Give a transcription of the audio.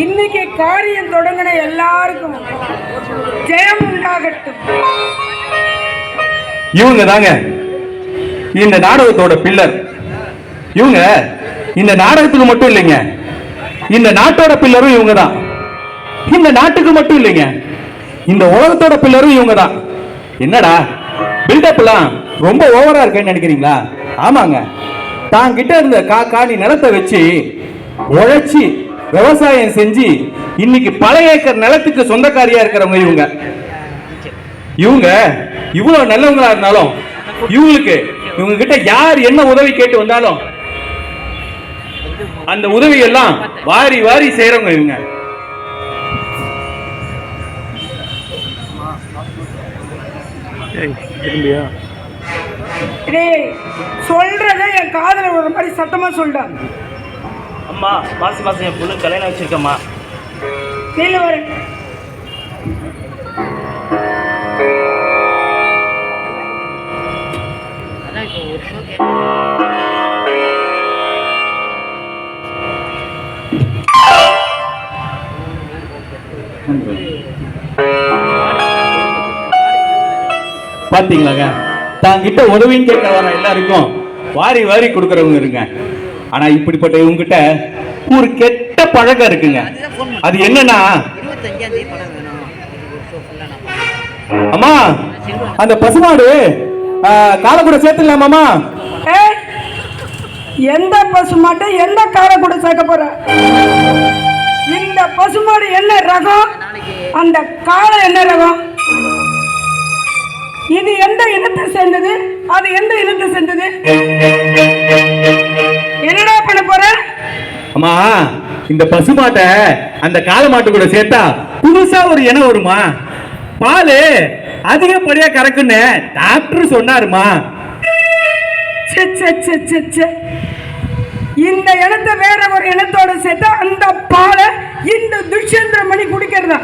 இன்னைக்கு காரியம் தொடங்கின எல்லாருக்கும் ஜெயம் உண்டாகட்டும். இவங்க தாங்க இந்த நாடகத்தோட பில்லர். இவங்க இந்த நாடகத்துக்கு மட்டும் இல்லைங்க, இந்த நாட்டோட பில்லரும் இவங்க தான். இந்த நாட்டுக்கு மட்டும் இல்லைங்க, இந்த உலகத்தோட பில்லரும் இவங்க தான். என்னடா பில்டப் எல்லாம் ரொம்ப ஓவரா இருக்கேன்னு நினைக்கிறீங்களா? ஆமாங்க, தான் கிட்ட இருந்த காணி நிலத்தை வச்சு உழைச்சி விவசாயம் செஞ்சு இன்னைக்கு பல ஏக்கர் நிலத்துக்கு சொந்தக்காரியா இருக்கிறவங்க இவங்க. இவங்க இவ்வளவு நல்லவங்களா இருந்தாலும் இவங்களுக்கு இவங்க கிட்ட யார் என்ன உதவி கேட்டு வந்தாலும் அந்த உதவி எல்லாம் வாரி வாரி செய்யறவங்க இவங்க. சொல்றத என் காதல ஒரு மாதிரி சத்தமா சொல்றாங்க. அம்மா மாசி மாசம் என் பொண்ணு கல்யாணம் வச்சிருக்கம்மா. நீல வர பாத்தீங்களாங்க, தாங்கிட்ட உதவின்னு கேட்க வர எல்லாருக்கும் வாரி வாரி கொடுக்கறவங்க இருங்க. ஆனா இப்படிப்பட்ட இவங்க கிட்ட ஒரு கெட்ட பழக்கம் இருக்குங்க. அது என்னன்னா, அம்மா அந்த பசுமாடு காலை கூட சேர்த்துலாமாமா? எந்த பசுமாட்டை எந்த காலை கூட சேர்க்க போற? இந்த பசுமாடு என்ன ரகம், அந்த காலை என்ன ரகம், இது எந்த இனத்தை சேர்ந்தது, அது எந்த இனத்தை சேர்ந்தது? என்னடா பண்ண போற? அம்மா இந்த பசுமாட்டை அந்த காளை மாட்டு கூட சேர்த்தா புதுசா ஒரு இனம் வருமா? பால் அதிகப்படியா கறக்குன்னு டாக்டர் சொன்னாருமா. இந்த இனத்தை வேற ஒரு இனத்தோட சேர்த்தா அந்த பாலை இந்த துஷ்யந்திர மணி குடிக்கிறதா?